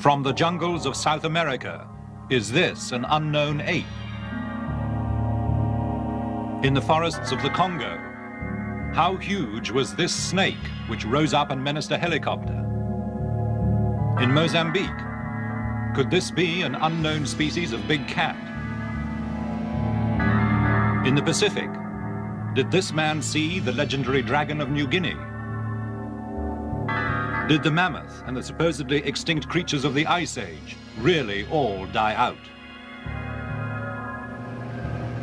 From the jungles of South America, is this an unknown ape? In the forests of the Congo, how huge was this snake which rose up and menaced a helicopter? In Mozambique, could this be an unknown species of big cat? In the Pacific, did this man see the legendary dragon of New Guinea? Did the mammoth and the supposedly extinct creatures of the Ice Age really all die out?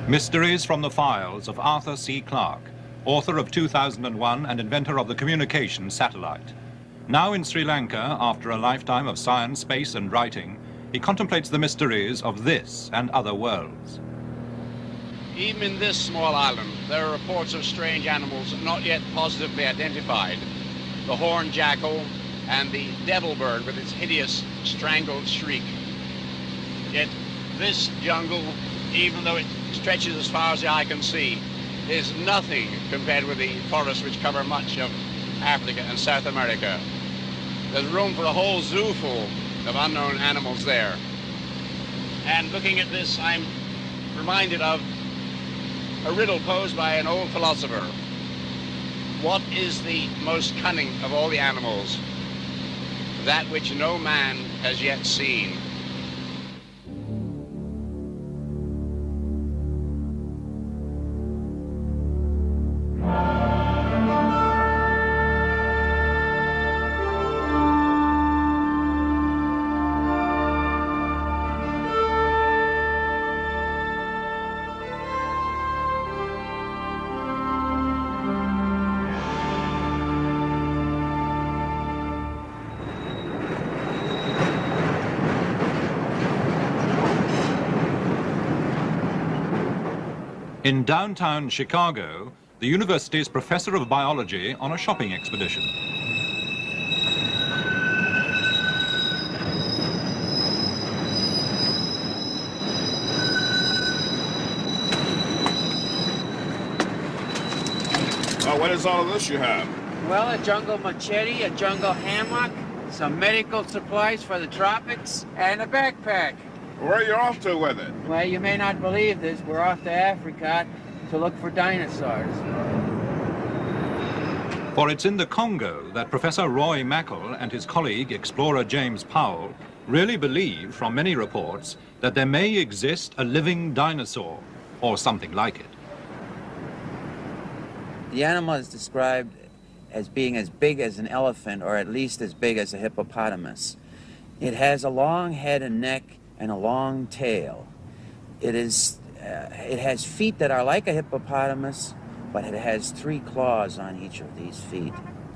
Mysteries from the Files of Arthur C. Clarke, author of 2001 and inventor of the communication satellite. Now in Sri Lanka, after a lifetime of science, space, and writing, he contemplates the mysteries of this and other worlds. Even in this small island, there are reports of strange animals not yet positively identified. The horned jackal and the devil bird with its hideous strangled shriek. Yet this jungle, even though it stretches as far as the eye can see, is nothing compared with the forests which cover much of Africa and South America. There's room for a whole zoo full of unknown animals there. And looking at this, I'm reminded of a riddle posed by an old philosopher. What is the most cunning of all the animals? That which no man has yet seen. In downtown Chicago, the university's professor of biology on a shopping expedition. What is all of this you have? Well, a jungle machete, a jungle hammock, some medical supplies for the tropics, and a backpack. Where are you off to with it? Well, you may not believe this, we're off to Africa to look for dinosaurs. For it's in the Congo that Professor Roy Mackal and his colleague, explorer James Powell, really believe, from many reports, that there may exist a living dinosaur, or something like it. The animal is described as being as big as an elephant, or at least as big as a hippopotamus. It has a long head and neck and a long tail. It has feet that are like a hippopotamus, but it has 3 claws on each of these feet.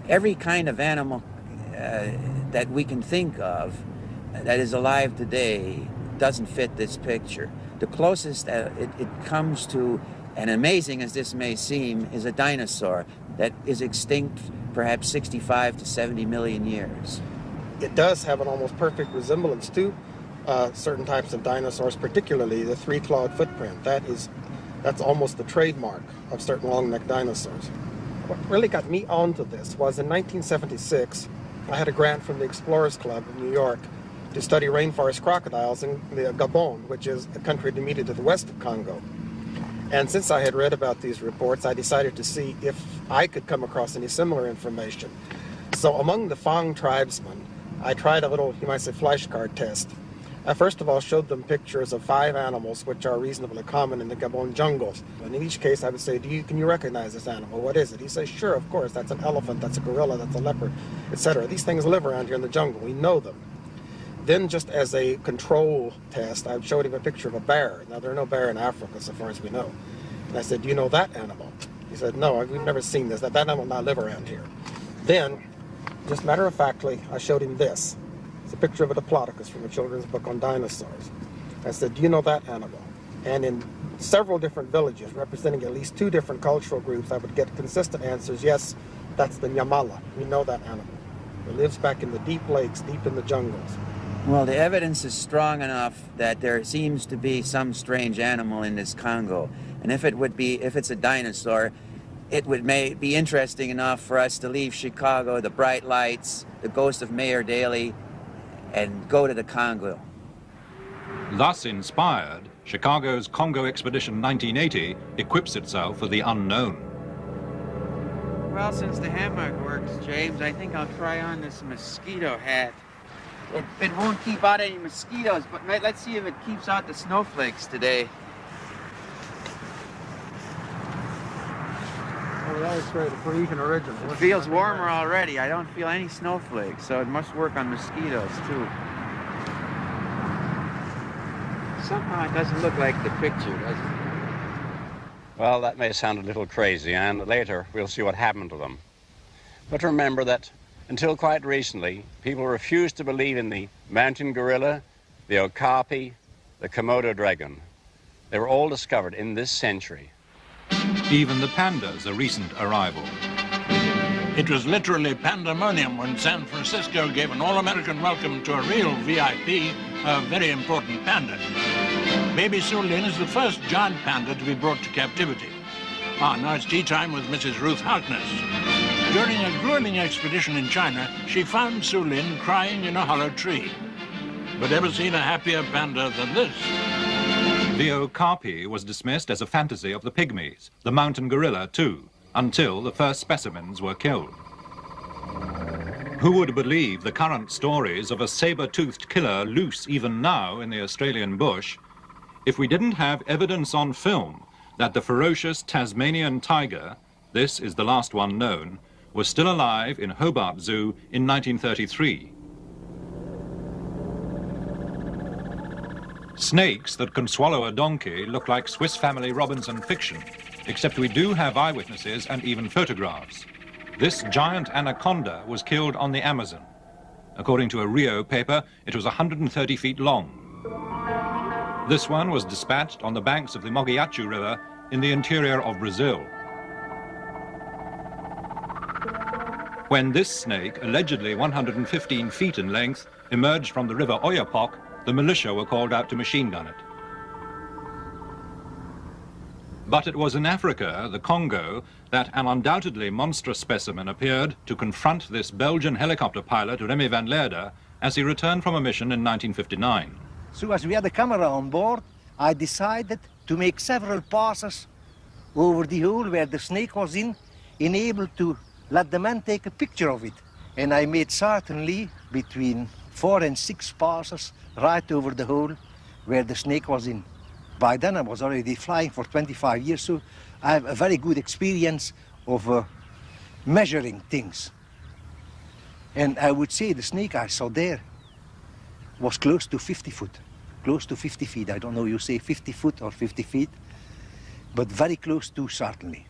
Every kind of animal that we can think of that is alive today doesn't fit this picture. The closest it comes to, and amazing as this may seem, is a dinosaur that is extinct perhaps 65 to 70 million years. It does have an almost perfect resemblance to certain types of dinosaurs, particularly the 3-clawed footprint. That's almost the trademark of certain long-necked dinosaurs. What really got me onto this was in 1976, I had a grant from the Explorers Club of New York to study rainforest crocodiles in the Gabon, which is a country immediately to the west of Congo. And since I had read about these reports, I decided to see if I could come across any similar information. So among the Fang tribesmen, I tried a little, you might say, flashcard test. I first of all showed them pictures of 5 animals which are reasonably common in the Gabon jungles. And in each case I would say, can you recognize this animal? What is it? He says, sure, of course, that's an elephant, that's a gorilla, that's a leopard, etc. These things live around here in the jungle. We know them. Then just as a control test, I showed him a picture of a bear. Now there are no bear in Africa so far as we know. And I said, do you know that animal? He said, no, we've never seen this. That animal will not live around here. Then, just matter-of-factly, I showed him this. It's a picture of a diplodocus from a children's book on dinosaurs. I said, do you know that animal? And in several different villages, representing at least 2 different cultural groups, I would get consistent answers, yes, that's the Nyamala. We know that animal. It lives back in the deep lakes, deep in the jungles. Well, the evidence is strong enough that there seems to be some strange animal in this Congo. And if it's a dinosaur, it would be interesting enough for us to leave Chicago, the bright lights, the ghost of Mayor Daley, and go to the Congo. Thus inspired, Chicago's Congo Expedition 1980 equips itself for the unknown. Well, since the hammock works, James, I think I'll try on this mosquito hat. It won't keep out any mosquitoes, but let's see if it keeps out the snowflakes today. Oh, that was great. For even original. It feels warmer already. I don't feel any snowflakes, so it must work on mosquitoes, too. Somehow it doesn't look like the picture, does it? Well, that may sound a little crazy, and later we'll see what happened to them. But remember that until quite recently, people refused to believe in the mountain gorilla, the okapi, the Komodo dragon. They were all discovered in this century. Even the panda's a recent arrival. It was literally pandemonium when San Francisco gave an all-American welcome to a real VIP, a very important panda. Baby Sulin is the first giant panda to be brought to captivity. Now it's tea time with Mrs. Ruth Harkness. During a grueling expedition in China, she found Sulin crying in a hollow tree. But ever seen a happier panda than this? The okapi was dismissed as a fantasy of the pygmies, the mountain gorilla too, until the first specimens were killed. Who would believe the current stories of a saber-toothed killer loose even now in the Australian bush if we didn't have evidence on film that the ferocious Tasmanian tiger, this is the last one known, was still alive in Hobart Zoo in 1933. Snakes that can swallow a donkey look like Swiss Family Robinson fiction, except we do have eyewitnesses and even photographs. This giant anaconda was killed on the Amazon. According to a Rio paper, it was 130 feet long. This one was dispatched on the banks of the Mogiachu River in the interior of Brazil. When this snake, allegedly 115 feet in length, emerged from the river Oyapock, the militia were called out to machine gun it. But it was in Africa, the Congo, that an undoubtedly monstrous specimen appeared to confront this Belgian helicopter pilot, Remy van Leerde, as he returned from a mission in 1959. So as we had a camera on board, I decided to make several passes over the hole where the snake was in able to let the man take a picture of it. And I made certainly between 4 and 6 passes right over the hole where the snake was in. By then I was already flying for 25 years, so I have a very good experience of measuring things. And I would say the snake I saw there was close to 50 foot, close to 50 feet. I don't know you say 50 foot or 50 feet, but very close to certainly.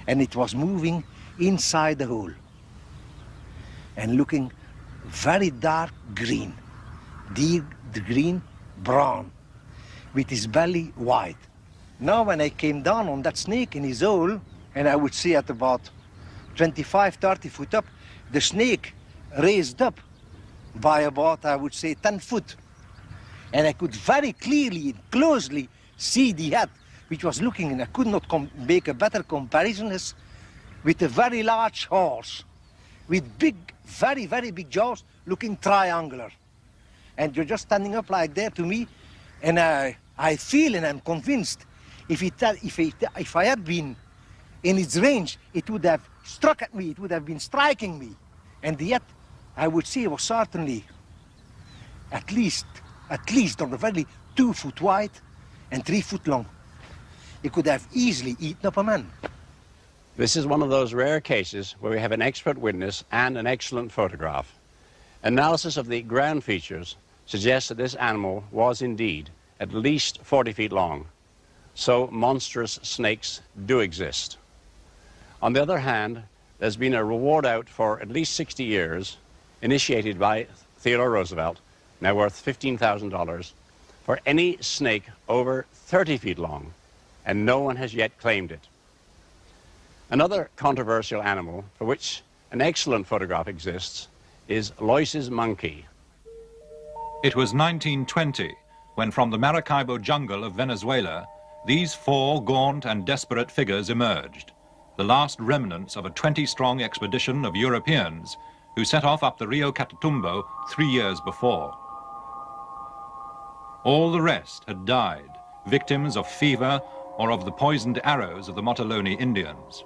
And it was moving inside the hole and looking very dark green, deep green, brown, with his belly white. Now when I came down on that snake in his hole, and I would say at about 25, 30 foot up, the snake raised up by about, I would say, 10 foot. And I could very clearly and closely see the head, which was looking, and I could not make a better comparison, as with a very large horse, with big, very, very big jaws, looking triangular. And you're just standing up like that to me, and I feel and I'm convinced if I had been in its range, it would have struck at me, it would have been striking me. And yet, I would say it was certainly at least on the very 2 foot wide and 3 foot long. It could have easily eaten up a man. This is one of those rare cases where we have an expert witness and an excellent photograph. Analysis of the ground features suggests that this animal was indeed at least 40 feet long. So monstrous snakes do exist. On the other hand, there's been a reward out for at least 60 years, initiated by Theodore Roosevelt, now worth $15,000, for any snake over 30 feet long, and no one has yet claimed it. Another controversial animal for which an excellent photograph exists is Lois's monkey. It was 1920 when from the Maracaibo jungle of Venezuela, these 4 gaunt and desperate figures emerged, the last remnants of a 20-strong expedition of Europeans who set off up the Rio Catatumbo 3 years before. All the rest had died, victims of fever or of the poisoned arrows of the Motilone Indians.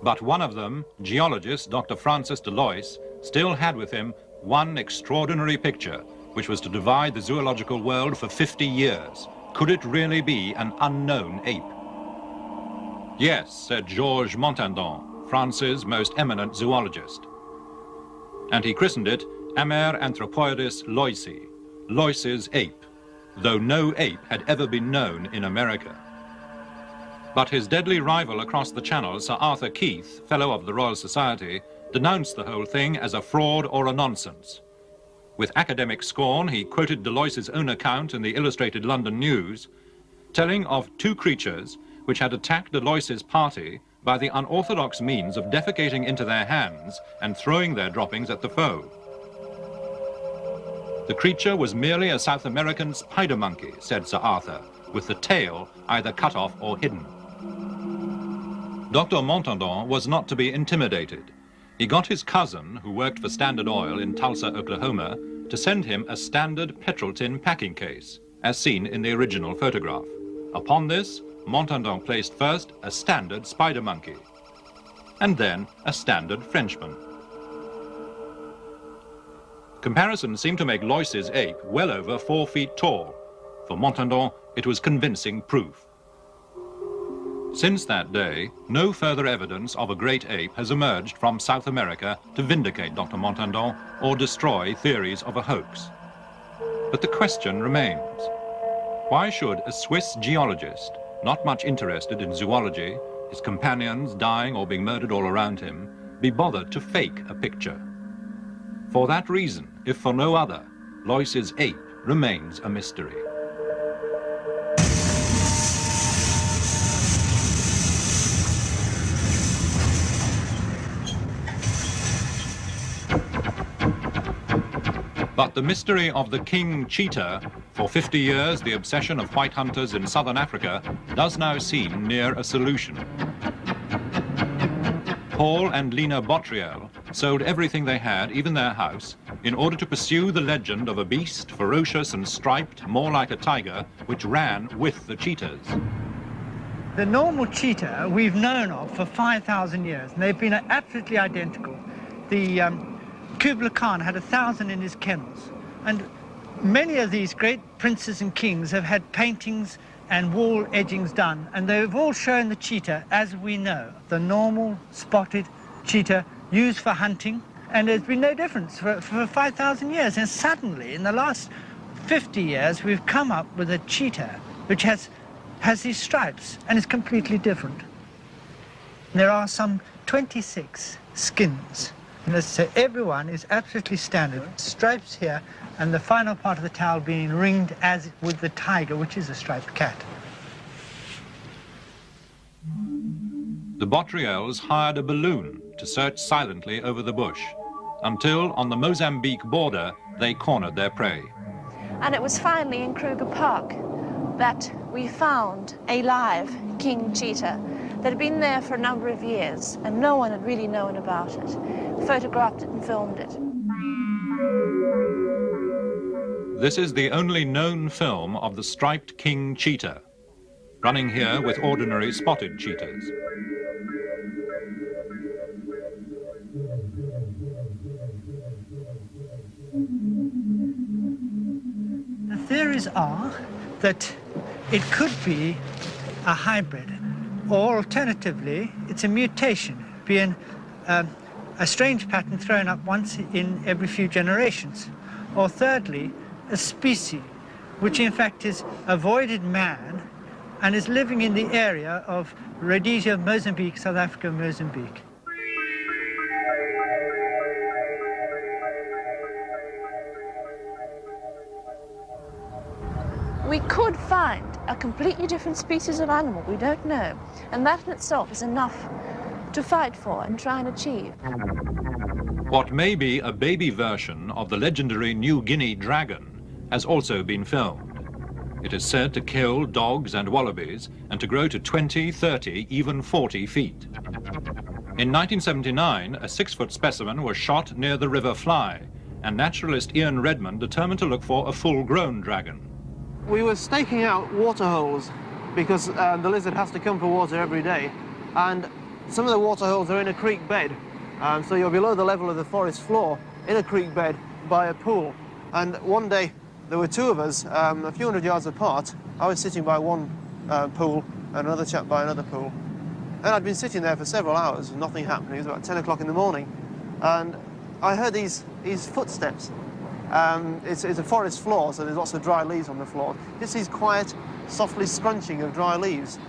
But one of them, geologist Dr. Francis Delois, still had with him one extraordinary picture, which was to divide the zoological world for 50 years. Could it really be an unknown ape? Yes, said Georges Montandon, France's most eminent zoologist. And he christened it Amer Anthropoidis loisi, Lois's ape, though no ape had ever been known in America. But his deadly rival across the channel, Sir Arthur Keith, Fellow of the Royal Society, denounced the whole thing as a fraud or a nonsense. With academic scorn, he quoted Delois's own account in the Illustrated London News, telling of two creatures which had attacked Delois's party by the unorthodox means of defecating into their hands and throwing their droppings at the foe. The creature was merely a South American spider monkey, said Sir Arthur, with the tail either cut off or hidden. Dr. Montandon was not to be intimidated. He got his cousin, who worked for Standard Oil in Tulsa, Oklahoma, to send him a standard petrol tin packing case, as seen in the original photograph. Upon this, Montandon placed first a standard spider monkey, and then a standard Frenchman. Comparisons seem to make Lois's ape well over 4 feet tall. For Montandon, it was convincing proof. Since that day, no further evidence of a great ape has emerged from South America to vindicate Dr. Montandon or destroy theories of a hoax. But the question remains. Why should a Swiss geologist, not much interested in zoology, his companions dying or being murdered all around him, be bothered to fake a picture? For that reason, if for no other, Lois's ape remains a mystery. But the mystery of the king cheetah, for 50 years the obsession of white hunters in southern Africa, does now seem near a solution. Paul and Lena Bottriel sold everything they had, even their house, in order to pursue the legend of a beast, ferocious and striped, more like a tiger, which ran with the cheetahs. The normal cheetah we've known of for 5,000 years, and they've been absolutely identical. The Kublai Khan had 1,000 in his kennels, and many of these great princes and kings have had paintings and wall edgings done, and they've all shown the cheetah as we know, the normal spotted cheetah used for hunting, and there's been no difference for 5,000 years. And suddenly, in the last 50 years, we've come up with a cheetah which has these stripes, and it's completely different. There are some 26 skins. And so everyone is absolutely standard. Stripes here, and the final part of the tail being ringed as with the tiger, which is a striped cat. The Bottriels hired a balloon to search silently over the bush, until on the Mozambique border, they cornered their prey. And it was finally in Kruger Park that we found a live king cheetah that had been there for a number of years, and no one had really known about it. Photographed it and filmed it. This is the only known film of the striped king cheetah, running here with ordinary spotted cheetahs. The theories are that it could be a hybrid, or alternatively, it's a mutation, being a strange pattern thrown up once in every few generations. Or thirdly, a species, which in fact is avoided man and is living in the area of Rhodesia, Mozambique, South Africa, Mozambique. We could find a completely different species of animal, we don't know, and that in itself is enough to fight for and try and achieve. What may be a baby version of the legendary New Guinea dragon has also been filmed. It is said to kill dogs and wallabies and to grow to 20, 30, even 40 feet. In 1979, a 6-foot specimen was shot near the River Fly, and naturalist Ian Redmond determined to look for a full-grown dragon. We were staking out water holes because the lizard has to come for water every day, and some of the water holes are in a creek bed, so you're below the level of the forest floor in a creek bed by a pool. And one day there were two of us a few hundred yards apart. I was sitting by one pool and another chap by another pool, and I'd been sitting there for several hours and nothing happened. It was about 10 o'clock in the morning, and I heard these footsteps. It's a forest floor, so there's lots of dry leaves on the floor. Just these quiet, softly scrunching of dry leaves.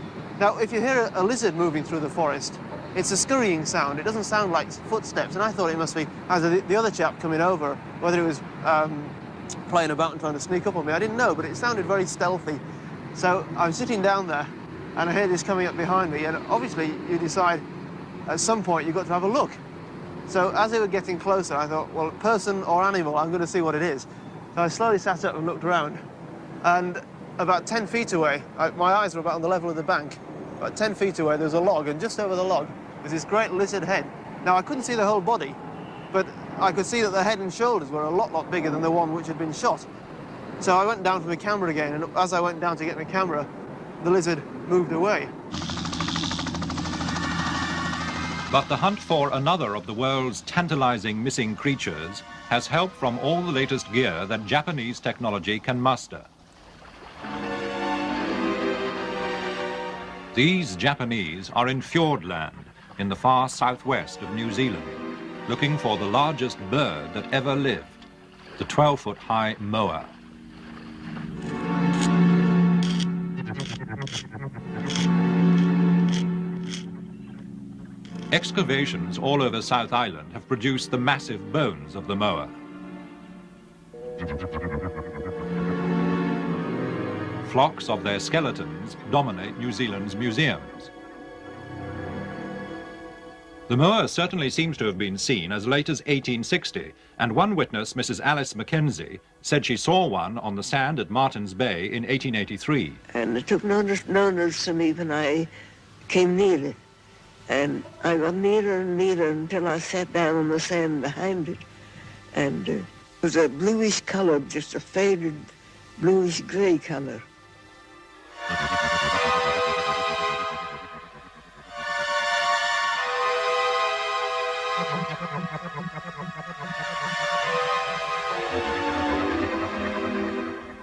Now, if you hear a lizard moving through the forest, it's a scurrying sound. It doesn't sound like footsteps, and I thought it must be either the other chap coming over, whether it was playing about and trying to sneak up on me. I didn't know, but it sounded very stealthy. So I'm sitting down there, and I hear this coming up behind me, and obviously you decide at some point you've got to have a look. So as they were getting closer, I thought, well, person or animal, I'm going to see what it is. So I slowly sat up and looked around, and about 10 feet away, my eyes were about on the level of the bank, about 10 feet away, there was a log, and just over the log was this great lizard head. Now, I couldn't see the whole body, but I could see that the head and shoulders were a lot bigger than the one which had been shot. So I went down for my camera again, and as I went down to get my camera, the lizard moved away. But the hunt for another of the world's tantalizing missing creatures has help from all the latest gear that Japanese technology can muster. These Japanese are in Fjordland, in the far southwest of New Zealand, looking for the largest bird that ever lived, the 12-foot-high moa. Excavations all over South Island have produced the massive bones of the moa. Flocks of their skeletons dominate New Zealand's museums. The moa certainly seems to have been seen as late as 1860, and one witness, Mrs. Alice Mackenzie, said she saw one on the sand at Martin's Bay in 1883. And it took no notice of me when I came near it. And I got nearer and nearer until I sat down on the sand behind it. And it was a bluish color, just a faded bluish gray color.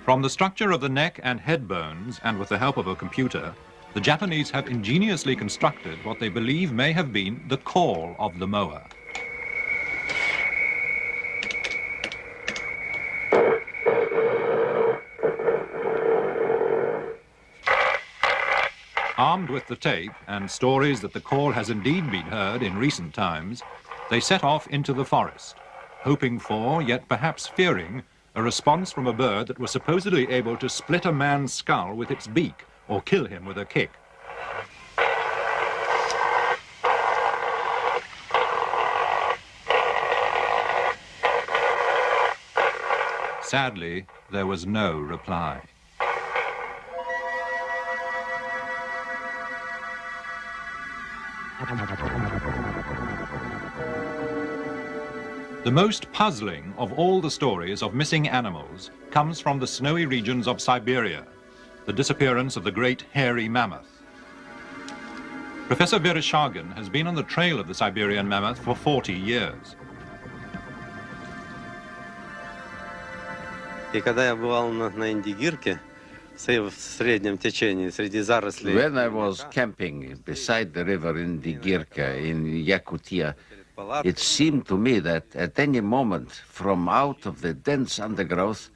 From the structure of the neck and head bones, and with the help of a computer, the Japanese have ingeniously constructed what they believe may have been the call of the moa. Armed with the tape and stories that the call has indeed been heard in recent times, they set off into the forest, hoping for, yet perhaps fearing, a response from a bird that was supposedly able to split a man's skull with its beak or kill him with a kick. Sadly, there was no reply. The most puzzling of all the stories of missing animals comes from the snowy regions of Siberia, the disappearance of the great hairy mammoth. Professor Vereshchagin has been on the trail of the Siberian mammoth for 40 years. И когда я бывал на Индигирке, в среднем течении, среди зарослей... When I was camping beside the river Indigirka in Yakutia, it seemed to me that at any moment, from out of the dense undergrowth,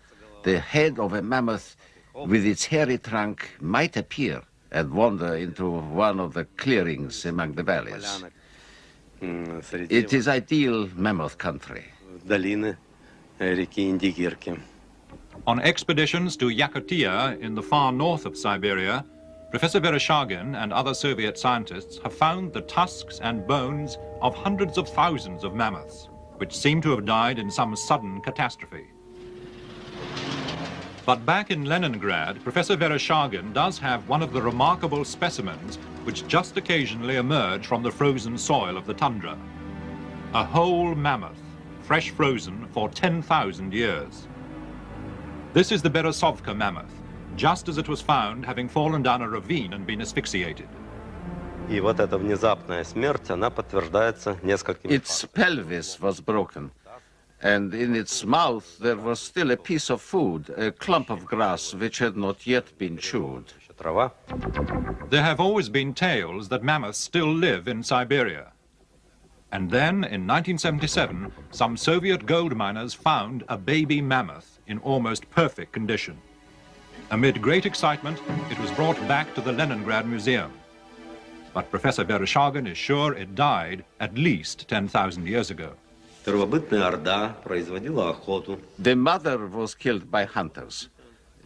the head of a mammoth with its hairy trunk might appear and wander into one of the clearings among the valleys. It is ideal mammoth country. Долины реки Индигирки. On expeditions to Yakutia in the far north of Siberia, Professor Vereshchagin and other Soviet scientists have found the tusks and bones of hundreds of thousands of mammoths, which seem to have died in some sudden catastrophe. But back in Leningrad, Professor Vereshchagin does have one of the remarkable specimens which just occasionally emerge from the frozen soil of the tundra. A whole mammoth, fresh frozen for 10,000 years. This is the Berezovka mammoth, just as it was found having fallen down a ravine and been asphyxiated. И вот эта внезапная смерть, она подтверждается несколькими Its pelvis was broken, and in its mouth there was still a piece of food, a clump of grass which had not yet been chewed. трава. There have always been tales that mammoths still live in Siberia. And then, in 1977, some Soviet gold miners found a baby mammoth in almost perfect condition. Amid great excitement, it was brought back to the Leningrad Museum. But Professor Vereshchagin is sure it died at least 10,000 years ago. Первобытная орда производила охоту. The mother was killed by hunters.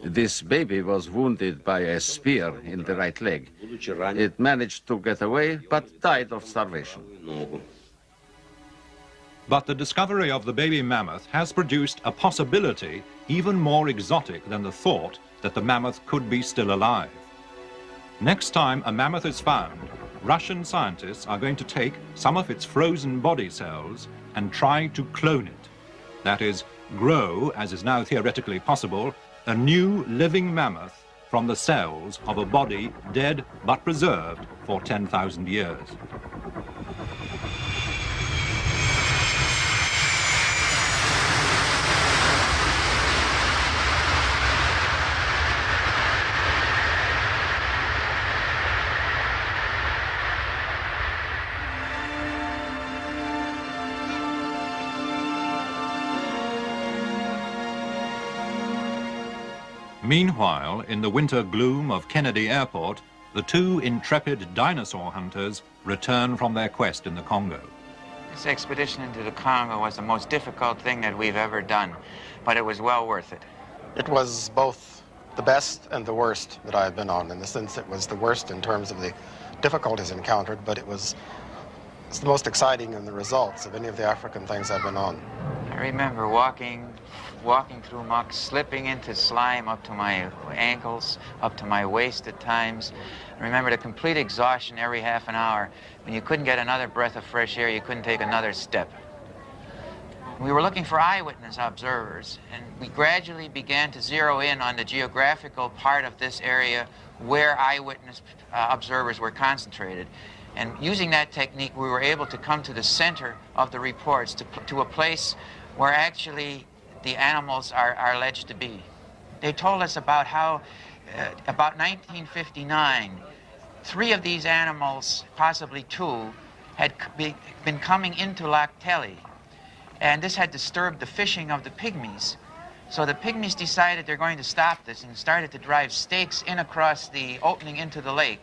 This baby was wounded by a spear in the right leg. It managed to get away, but died of starvation. But the discovery of the baby mammoth has produced a possibility even more exotic than the thought that the mammoth could be still alive. Next time a mammoth is found, Russian scientists are going to take some of its frozen body cells and try to clone it. That is, grow, as is now theoretically possible, a new living mammoth from the cells of a body dead but preserved for 10,000 years. Meanwhile, in the winter gloom of Kennedy Airport, the two intrepid dinosaur hunters return from their quest in the Congo. This expedition into the Congo was the most difficult thing that we've ever done, but it was well worth it. It was both the best and the worst that I have been on. In the sense, it was the worst in terms of the difficulties encountered, but it's the most exciting in the results of any of the African things I've been on. I remember walking through muck, slipping into slime up to my ankles, up to my waist at times. I remember the complete exhaustion every half an hour. When you couldn't get another breath of fresh air, you couldn't take another step. We were looking for eyewitness observers, and we gradually began to zero in on the geographical part of this area where eyewitness observers were concentrated. And using that technique, we were able to come to the center of the reports, to a place where actually the animals are alleged to be. They told us about how, about 1959, 3 of these animals, possibly 2, had been coming into Clarke, and this had disturbed the fishing of the pygmies. So the pygmies decided they're going to stop this and started to drive stakes in across the opening into the lake.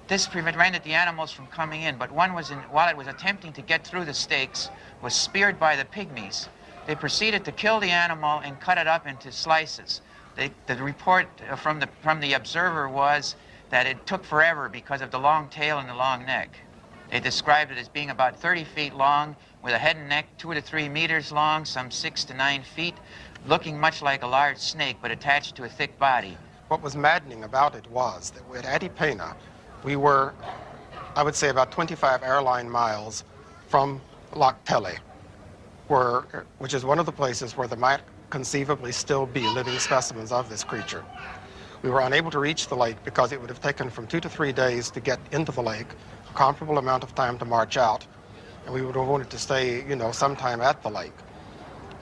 This prevented the animals from coming in, but one was while it was attempting to get through the stakes, was speared by the pygmies. They proceeded to kill the animal and cut it up into slices. The report from the observer was that it took forever because of the long tail and the long neck. They described it as being about 30 feet long, with a head and neck 2 to 3 meters long, some 6 to 9 feet, looking much like a large snake, but attached to a thick body. What was maddening about it was that at Adipena, we were, I would say, about 25 airline miles from Clarke, which is one of the places where there might conceivably still be living specimens of this creature. We were unable to reach the lake because it would have taken from 2 to 3 days to get into the lake, a comparable amount of time to march out, and we would have wanted to stay, some time at the lake.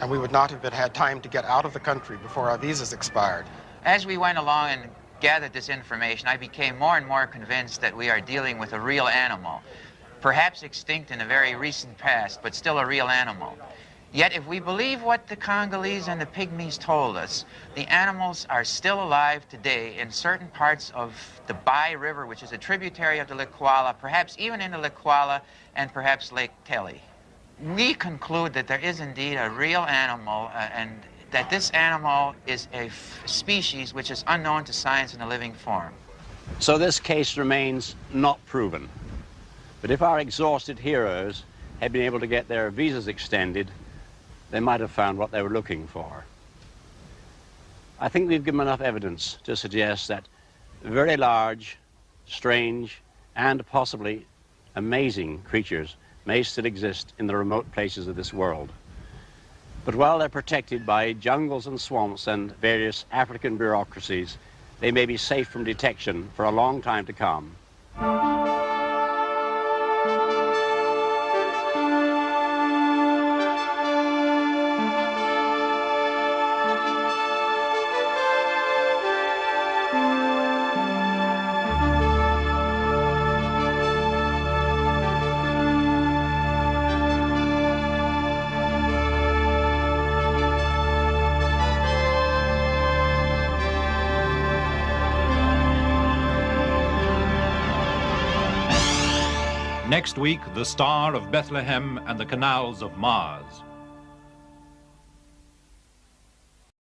And we would not have had time to get out of the country before our visas expired. As we went along and gathered this information, I became more and more convinced that we are dealing with a real animal, perhaps extinct in a very recent past, but still a real animal. Yet if we believe what the Congolese and the pygmies told us, the animals are still alive today in certain parts of the Bai River, which is a tributary of the Likwala, perhaps even in the Likwala and perhaps Lake Tele. We conclude that there is indeed a real animal and that this animal is a species which is unknown to science in a living form. So this case remains not proven. But if our exhausted heroes had been able to get their visas extended, they might have found what they were looking for. I think we've given enough evidence to suggest that very large, strange, and possibly amazing creatures may still exist in the remote places of this world. But while they're protected by jungles and swamps and various African bureaucracies, they may be safe from detection for a long time to come. Next week, the star of Bethlehem and the canals of Mars.